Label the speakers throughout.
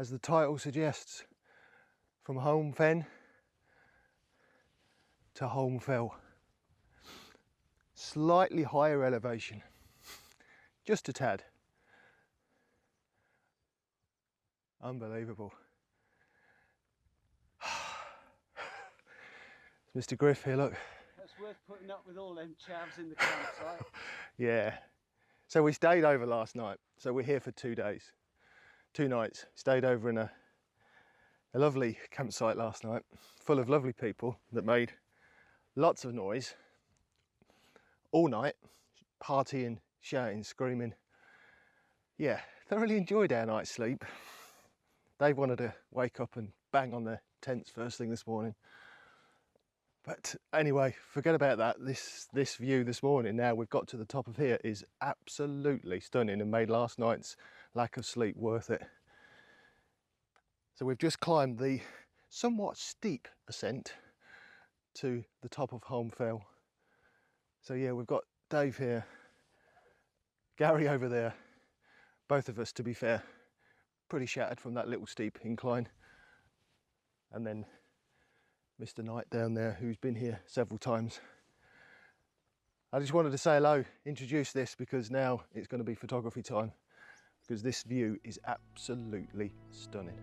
Speaker 1: as the title suggests, from Holme Fen to Holme Fell. Slightly higher elevation, just a tad. Unbelievable. Mr. Griff here, look.
Speaker 2: That's worth putting up with all them chavs in the campsite.
Speaker 1: Yeah. So we stayed over last night. So we're here for 2 days, 2 nights. Stayed over in a lovely campsite last night, full of lovely people that made lots of noise all night, partying, shouting, screaming. Yeah, thoroughly enjoyed our night's sleep. Dave wanted to wake up and bang on the tents first thing this morning. But anyway, forget about that. This view this morning, now we've got to the top of here, is absolutely stunning and made last night's lack of sleep worth it. So we've just climbed the somewhat steep ascent to the top of Holme Fell. So yeah, we've got Dave here, Gary over there, both of us, to be fair, pretty shattered from that little steep incline. And then Mr. Knight down there, who's been here several times. I just wanted to say hello, introduce this, because now it's going to be photography time, because this view is absolutely stunning.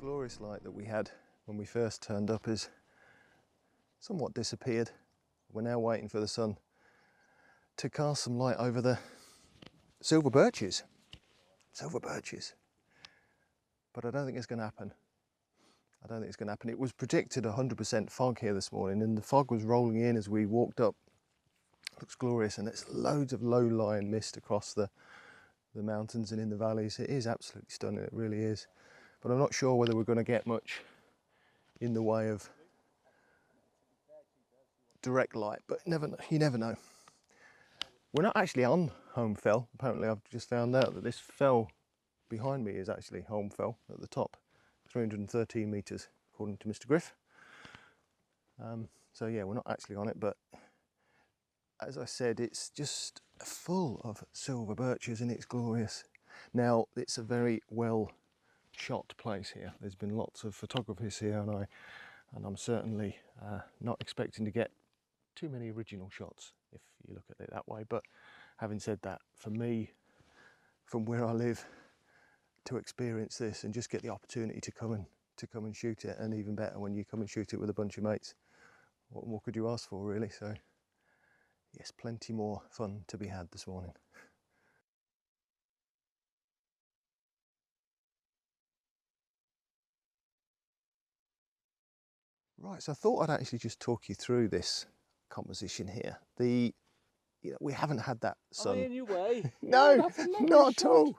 Speaker 1: Glorious light that we had when we first turned up is somewhat disappeared. We're now waiting for the sun to cast some light over the silver birches. But I don't think it's going to happen. It was predicted 100% fog here this morning, and the fog was rolling in as we walked up. Looks glorious, and there's loads of low-lying mist across the mountains and in the valleys. It is absolutely stunning, it really is. But I'm not sure whether we're going to get much in the way of direct light, but you never know. We're not actually on Holme Fell. Apparently I've just found out that this fell behind me is actually Holme Fell at the top, 313 metres according to Mr. Griff. So yeah, we're not actually on it, but as I said, it's just full of silver birches and it's glorious. Now, it's a very well shot place here. There's been lots of photographers here, and I'm certainly not expecting to get too many original shots if you look at it that way. But having said that, for me, from where I live, to experience this and just get the opportunity to come and shoot it, and even better when you come and shoot it with a bunch of mates, what more could you ask for, really? So yes, plenty more fun to be had this morning. Right, so I thought I'd actually just talk you through this composition here. We haven't had that sun.
Speaker 2: Am I in your way?
Speaker 1: No, not at
Speaker 2: shot.
Speaker 1: all.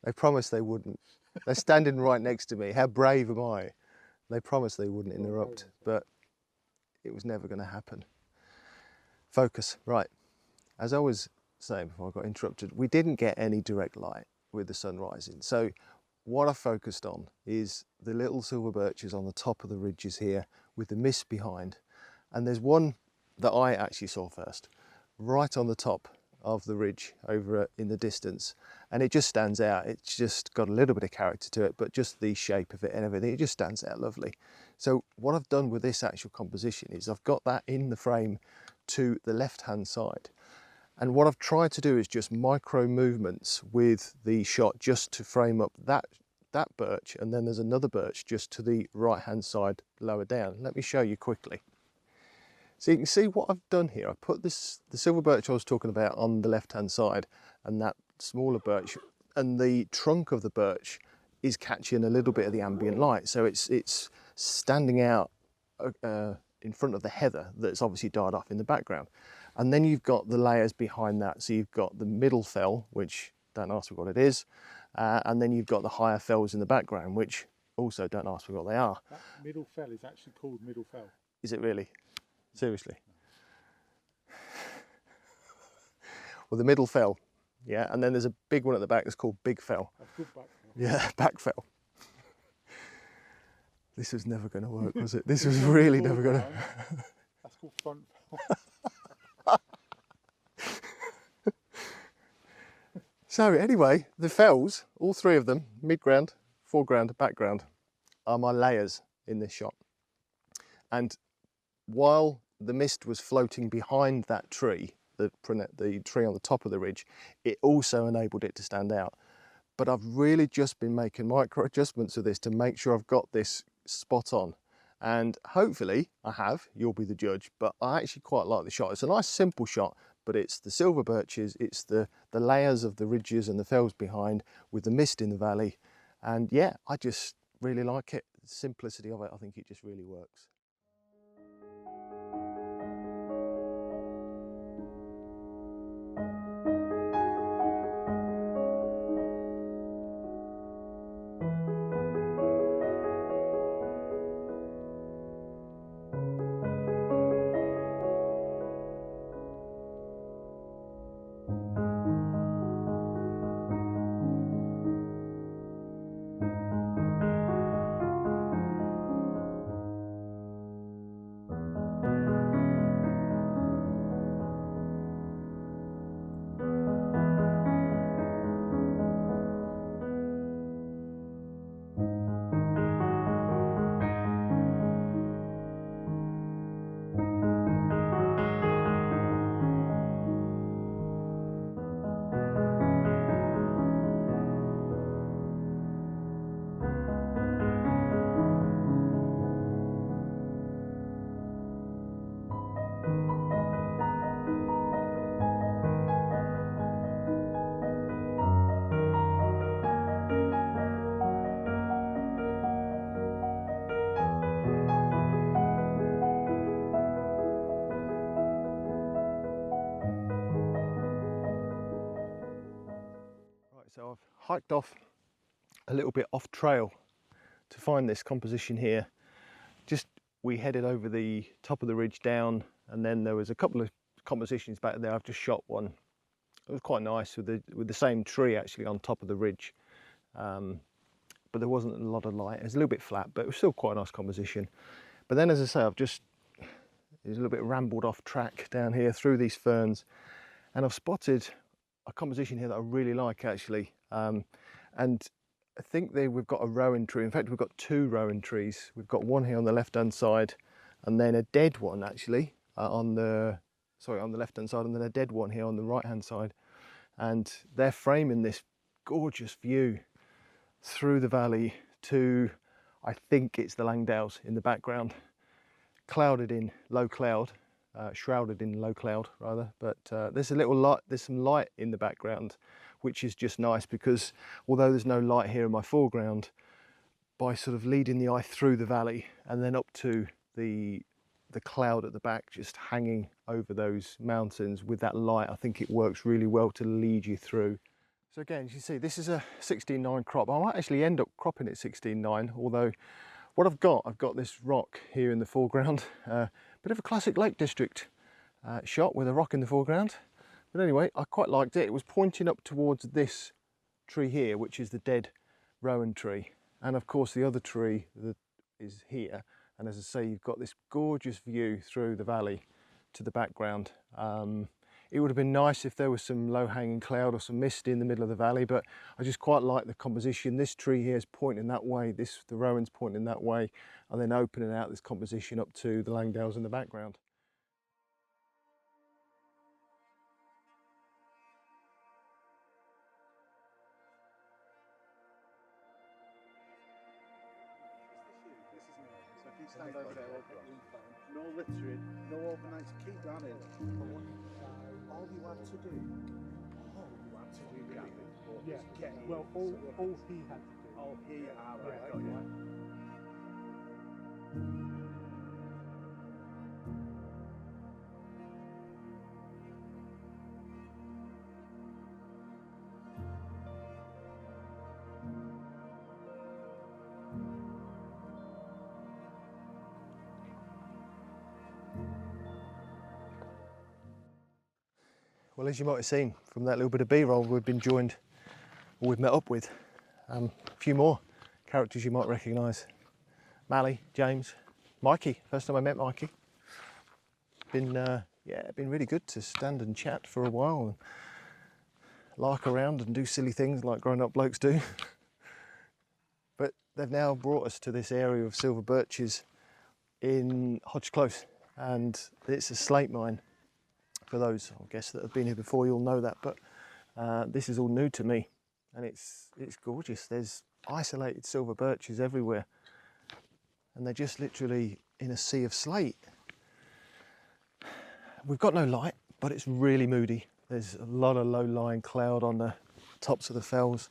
Speaker 1: They promised they wouldn't. They're standing right next to me. How brave am I? They promised they wouldn't interrupt, but it was never going to happen. Focus, right. As I was saying before I got interrupted, we didn't get any direct light with the sun rising. So what I focused on is the little silver birches on the top of the ridges here with the mist behind. And there's one that I actually saw first, right on the top of the ridge over in the distance. And it just stands out. It's just got a little bit of character to it, but just the shape of it and everything, it just stands out lovely. So what I've done with this actual composition is I've got that in the frame to the left-hand side. And what I've tried to do is just micro movements with the shot just to frame up that birch, and then there's another birch just to the right-hand side lower down. Let me show you quickly. So you can see what I've done here. I put the silver birch I was talking about on the left-hand side, and that smaller birch, and the trunk of the birch is catching a little bit of the ambient light. So it's standing out in front of the heather that's obviously died off in the background. And then you've got the layers behind that. So you've got the middle fell, which don't ask me what it is. And then you've got the higher fells in the background, which also don't ask me what they are.
Speaker 3: That middle fell is actually called middle fell.
Speaker 1: Is it really? Seriously? Well, the middle fell, yeah. And then there's a big one at the back that's called big fell.
Speaker 3: That's called back fell.
Speaker 1: Yeah, back fell. This was never going to work, was it? This was really never going to.
Speaker 3: That's called front fell.
Speaker 1: So anyway, the fells, all three of them, mid-ground, foreground, background, are my layers in this shot. And while the mist was floating behind that tree, the tree on the top of the ridge, it also enabled it to stand out. But I've really just been making micro adjustments of this to make sure I've got this spot on. And hopefully I have, you'll be the judge, but I actually quite like the shot. It's a nice simple shot, but it's the silver birches, it's the layers of the ridges and the fells behind with the mist in the valley. And yeah, I just really like it. The simplicity of it, I think it just really works. So I've hiked off a little bit off trail to find this composition here. We headed over the top of the ridge down, and then there was a couple of compositions back there. I've just shot one. It was quite nice with the same tree actually on top of the ridge, but there wasn't a lot of light. It was a little bit flat, but it was still quite a nice composition. But then, as I say, it was a little bit rambled off track down here through these ferns, and I've spotted a composition here that I really like actually, and I think we've got a rowan tree. In fact, we've got two rowan trees. We've got one here on the left-hand side, and then a dead one actually on the left-hand side, and then a dead one here on the right-hand side, and they're framing this gorgeous view through the valley to, I think it's the Langdales in the background, clouded in low cloud. Shrouded in low cloud rather, but there's some light in the background, which is just nice because although there's no light here in my foreground, by sort of leading the eye through the valley and then up to the cloud at the back just hanging over those mountains with that light, I think it works really well to lead you through. So again, as you see, this is a 16.9 crop. I might actually end up cropping it 16.9, although what I've got this rock here in the foreground, bit of a classic Lake District shot with a rock in the foreground. But anyway, I quite liked it. It was pointing up towards this tree here, which is the dead rowan tree. And of course the other tree that is here. And as I say, you've got this gorgeous view through the valley to the background. It would have been nice if there was some low-hanging cloud or some mist in the middle of the valley, but I just quite like the composition. This tree here is pointing that way, the rowan's pointing that way, and then opening out this composition up to the Langdales in the background.
Speaker 2: Stand over there, no littering, no overnight, keep that in. All you have to do,
Speaker 3: Yeah,
Speaker 2: get
Speaker 3: well, all he had to do.
Speaker 2: all here,
Speaker 3: Yeah,
Speaker 2: got you.
Speaker 1: Well, as you might have seen from that little bit of B-roll, we've met up with a few more characters you might recognise. Mally, James, Mikey. First time I met Mikey. Been really good to stand and chat for a while and lark around and do silly things like grown-up blokes do. But they've now brought us to this area of silver birches in Hodge Close, and it's a slate mine. For those, I guess, that have been here before, you'll know that, but this is all new to me, and it's gorgeous. There's isolated silver birches everywhere, and they're just literally in a sea of slate. We've got no light, but it's really moody. There's a lot of low-lying cloud on the tops of the fells.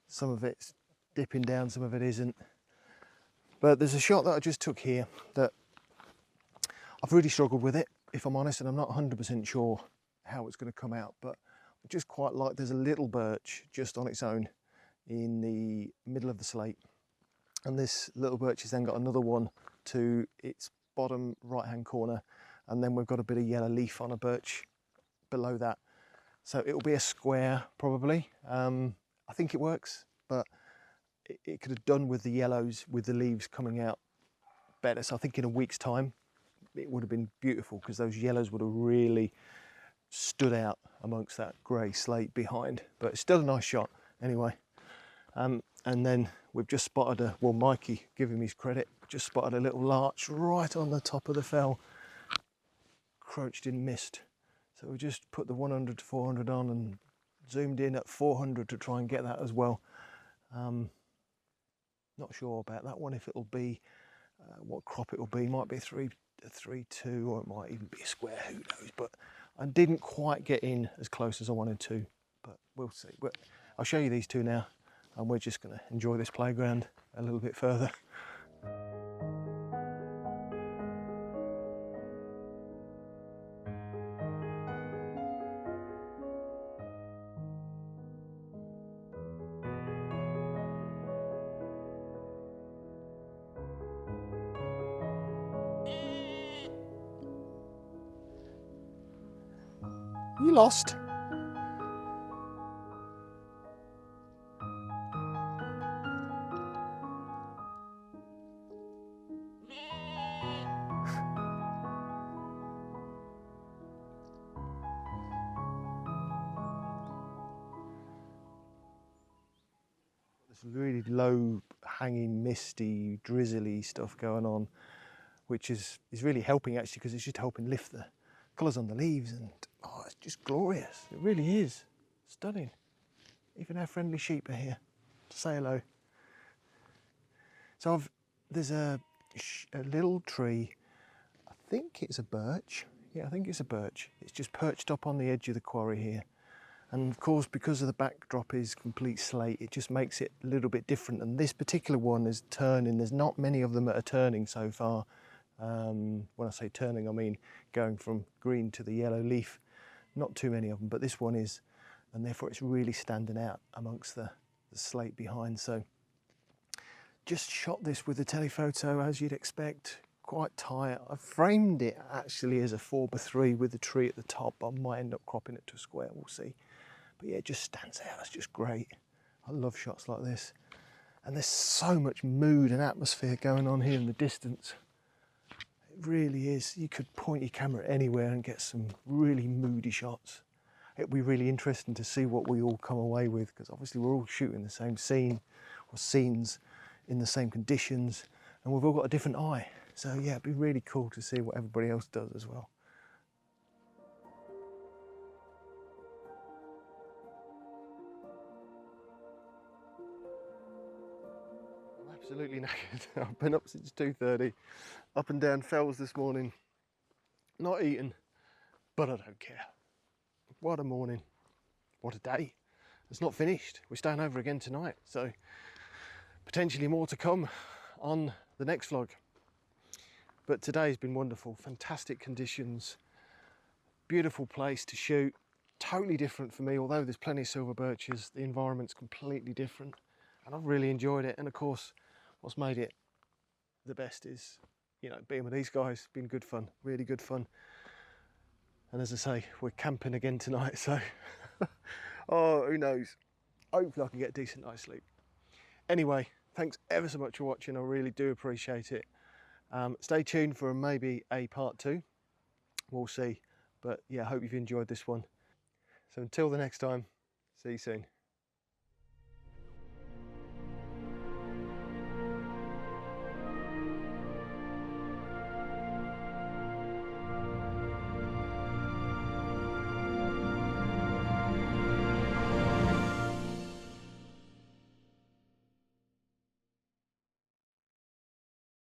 Speaker 1: Some of it's dipping down, some of it isn't. But there's a shot that I just took here that I've really struggled with it, if I'm honest, and I'm not 100% sure how it's going to come out, but I just quite like, there's a little birch just on its own in the middle of the slate, and this little birch has then got another one to its bottom right hand corner, and then we've got a bit of yellow leaf on a birch below that. So it'll be a square probably. I think it works, but it could have done with the yellows, with the leaves coming out better. So I think in a week's time it would have been beautiful, because those yellows would have really stood out amongst that grey slate behind. But it's still a nice shot anyway. And then we've just spotted well, Mikey, give him his credit, just spotted a little larch right on the top of the fell, crouched in mist. So we just put the 100 to 400 on and zoomed in at 400 to try and get that as well. Not sure about that one, if it'll be what crop it'll be. Might be a 3-2, or it might even be a square, who knows. But I didn't quite get in as close as I wanted to, but we'll see. But I'll show you these two now, and we're just going to enjoy this playground a little bit further. You lost? This really low hanging, misty, drizzly stuff going on, which is really helping actually, because it's just helping lift the colours on the leaves, and oh, it's just glorious. It really is stunning. Even our friendly sheep are here to say hello. So there's a little tree, I think it's a birch. Yeah, I think it's a birch. It's just perched up on the edge of the quarry here. And of course, because of the backdrop is complete slate, it just makes it a little bit different. And this particular one is turning. There's not many of them that are turning so far. When I say turning, I mean going from green to the yellow leaf. Not too many of them, but this one is and therefore it's really standing out amongst the slate behind. So just shot this with a telephoto as you'd expect, quite tight. I framed it actually as a 4x3 with the tree at the top. I might end up cropping it to a square, we'll see. But yeah, it just stands out, it's just great. I love shots like this. And there's so much mood and atmosphere going on here in the distance. It really is. You could point your camera anywhere and get some really moody shots. It'd be really interesting to see what we all come away with, because obviously we're all shooting the same scene or scenes in the same conditions, and we've all got a different eye. So yeah, it'd be really cool to see what everybody else does as well. I'm absolutely knackered. I've been up since 2:30, up and down fells this morning, not eating, but I don't care. What a morning, what a day. It's not finished. We're staying over again tonight, so potentially more to come on the next vlog. But today's been wonderful, fantastic conditions, beautiful place to shoot, totally different for me. Although there's plenty of silver birches, the environment's completely different, and I've really enjoyed it. And of course, what's made it the best is, you know, being with these guys. Been good fun, really good fun. And as I say, we're camping again tonight, so oh, who knows? Hopefully I can get a decent night's sleep. Anyway, thanks ever so much for watching. I really do appreciate it. Stay tuned for maybe a part 2. We'll see. But yeah, I hope you've enjoyed this one. So until the next time, see you soon.